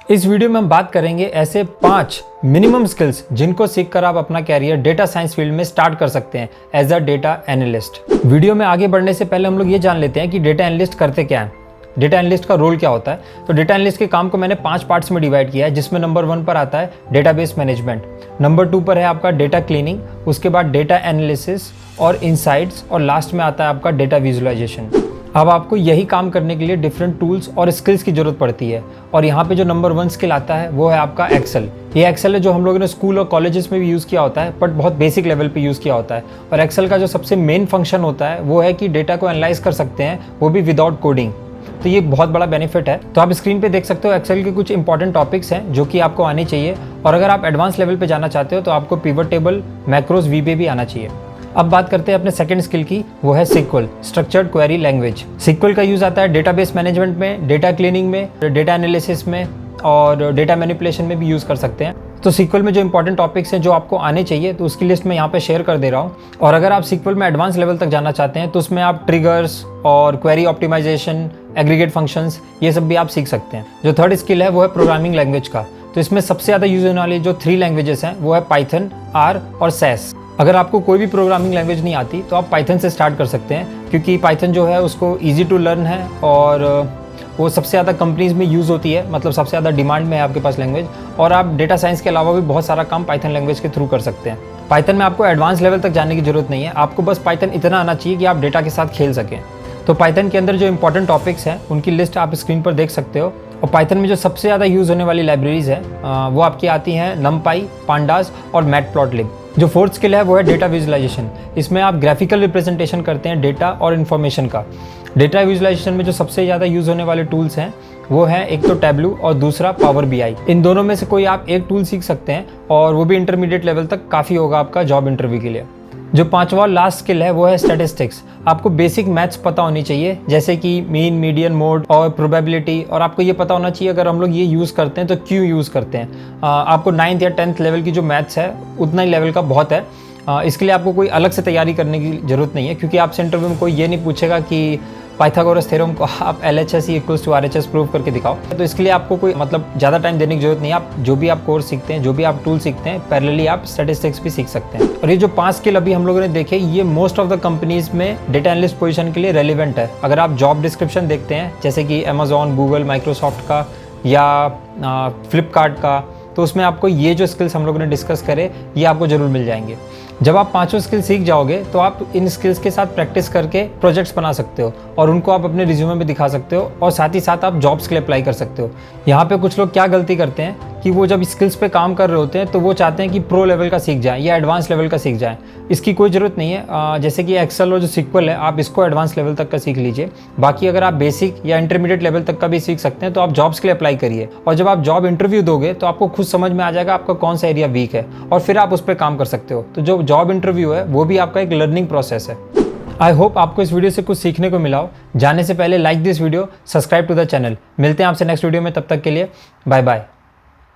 इस वीडियो में हम बात करेंगे ऐसे 5 मिनिमम स्किल्स जिनको सीखकर आप अपना कैरियर डेटा साइंस फील्ड में स्टार्ट कर सकते हैं as a data analyst. Video में आगे बढ़ने से पहले हम लोग ये जान लेते हैं कि डेटा एनालिस्ट करते क्या हैं, डेटा एनालिस्ट का रोल क्या होता है। तो डेटा एनालिस्ट के काम को मैंने 5 पार्ट्स में डिवाइड किया है, जिसमें नंबर 1 पर आता है डेटाबेस मैनेजमेंट, नंबर 2 पर है आपका डेटा क्लीनिंग, उसके बाद डेटा एनालिसिस और इनसाइट्स, और लास्ट में आता है आपका डेटा विजुअलाइजेशन। अब आपको यही काम करने के लिए डिफरेंट टूल्स और स्किल्स की जरूरत पड़ती है, और यहाँ पे जो नंबर 1 स्किल आता है वो है आपका एक्सेल। ये एक्सेल है जो हम लोगों ने स्कूल और कॉलेजेस में भी यूज़ किया होता है, बट बहुत बेसिक लेवल पे यूज़ किया होता है। और एक्सेल का जो सबसे मेन फंक्शन होता है वो है कि डेटा को एनालाइज कर सकते हैं, वो भी विदाउट कोडिंग। तो ये बहुत बड़ा बेनिफिट है। तो आप स्क्रीन पे देख सकते हो एक्सेल के कुछ इंपॉर्टेंट टॉपिक्स हैं जो कि आपको आने चाहिए, और अगर आप एडवांस लेवल पे जाना चाहते हो तो आपको पिवट टेबल, मैक्रोज, वीबे भी आना चाहिए। अब बात करते हैं अपने सेकंड स्किल की, वो है SQL, structured query language. SQL का यूज़ आता है डेटाबेस मैनेजमेंट में, डेटा क्लीनिंग में, डेटा एनालिसिस में और डेटा मैनिपुलेशन में भी यूज़ कर सकते हैं। तो सिक्वल में जो इंपॉर्टेंट टॉपिक्स हैं जो आपको आने चाहिए, तो उसकी लिस्ट मैं यहाँ पे शेयर कर दे रहा हूँ। और अगर आप सिक्वल में एडवांस लेवल तक जाना चाहते हैं तो उसमें आप ट्रिगर्स और क्वेरी ऑप्टिमाइजेशन, एग्रीगेट फंक्शंस, ये सब भी आप सीख सकते हैं। जो थर्ड स्किल है वो है प्रोग्रामिंग लैंग्वेज का। तो इसमें सबसे ज़्यादा यूज होने वाली जो 3 लैंग्वेजेस हैं वो है पाइथन, आर और सैस। अगर आपको कोई भी प्रोग्रामिंग लैंग्वेज नहीं आती तो आप पाइथन से स्टार्ट कर सकते हैं, क्योंकि पाइथन जो है उसको ईजी टू लर्न है और वो सबसे ज़्यादा कंपनीज़ में यूज़ होती है, मतलब सबसे ज़्यादा डिमांड में है आपके पास लैंग्वेज। और आप डेटा साइंस के अलावा भी बहुत सारा काम पाइथन लैंग्वेज के थ्रू कर सकते हैं। पाइथन में आपको एडवांस लेवल तक जाने की जरूरत नहीं है, आपको बस पाइथन इतना आना चाहिए कि आप डेटा के साथ खेल सकें। तो पाइथन के अंदर जो इंपॉर्टेंट टॉपिक्स हैं उनकी लिस्ट आप स्क्रीन पर देख सकते हो। और पाइथन में जो सबसे ज़्यादा यूज़ होने वाली लाइब्रेरीज़ है वो आपकी आती हैं नमपाई, पांडास और मैटप्लॉटलिब। जो फोर्थ स्किल है वो है डेटा विजुअलाइजेशन। इसमें आप ग्राफिकल रिप्रेजेंटेशन करते हैं डेटा और इन्फॉर्मेशन का। डेटा विजुअलाइजेशन में जो सबसे ज़्यादा यूज़ होने वाले टूल्स हैं वो है एक तो टैब्लू और दूसरा पावर बीआई। इन दोनों में से कोई आप एक टूल सीख सकते हैं, और वो भी इंटरमीडिएट लेवल तक काफ़ी होगा आपका जॉब इंटरव्यू के लिए। जो 5वां और लास्ट स्किल है वो है स्टैटिस्टिक्स। आपको बेसिक मैथ्स पता होनी चाहिए, जैसे कि मीन, मीडियन, मोड और प्रोबेबिलिटी। और आपको ये पता होना चाहिए अगर हम लोग ये यूज़ करते हैं तो क्यों यूज़ करते हैं। आपको 9th या 10th लेवल की जो मैथ्स है उतना ही लेवल का बहुत है। इसके लिए आपको कोई अलग से तैयारी करने की ज़रूरत नहीं है, क्योंकि आपसे इंटरव्यू में कोई ये नहीं पूछेगा कि पाइथागोरस थ्योरम को आप LHS = RHS प्रूव करके दिखाओ। तो इसके लिए आपको कोई ज़्यादा टाइम देने की जरूरत नहीं है। आप जो भी आप कोर्स सीखते हैं, जो भी आप टूल सीखते हैं, पैरेलली आप स्टैटिस्टिक्स भी सीख सकते हैं। और ये जो 5 स्किल अभी हम लोगों ने देखे, ये मोस्ट ऑफ द कंपनीज में डेटा एनालिस्ट पोजीशन के लिए रेलिवेंट है। अगर आप जॉब डिस्क्रिप्शन देखते हैं, जैसे कि अमेजॉन, गूगल, माइक्रोसॉफ्ट का या फ्लिपकार्ट का, तो उसमें आपको ये जो स्किल्स हम लोगों ने डिस्कस करे ये आपको जरूर मिल जाएंगे। जब आप 5 स्किल सीख जाओगे तो आप इन स्किल्स के साथ प्रैक्टिस करके प्रोजेक्ट्स बना सकते हो, और उनको आप अपने रिज्यूमे में दिखा सकते हो, और साथ ही साथ आप जॉब्स के लिए अप्लाई कर सकते हो। यहाँ पे कुछ लोग क्या गलती करते हैं कि वो जब स्किल्स पे काम कर रहे होते हैं तो वो चाहते हैं कि प्रो लेवल का सीख जाएं या एडवांस लेवल का सीख जाएं। इसकी कोई ज़रूरत नहीं है। जैसे कि एक्सेल और जो सिक्वल है, आप इसको एडवांस लेवल तक का सीख लीजिए। बाकी अगर आप बेसिक या इंटरमीडिएट लेवल तक का भी सीख सकते हैं तो आप जॉब्स के लिए अप्लाई करिए, और जब आप जॉब इंटरव्यू दोगे तो आपको खुद समझ में आ जाएगा आपका कौन सा एरिया वीक है, और फिर आप उस पर काम कर सकते हो। तो जो जॉब इंटरव्यू है वो भी आपका एक लर्निंग प्रोसेस है। आई होप आपको इस वीडियो से कुछ सीखने को मिला हो। जाने से पहले like this video, subscribe to the channel. मिलते हैं आपसे नेक्स्ट वीडियो में, तब तक के लिए बाय बाय।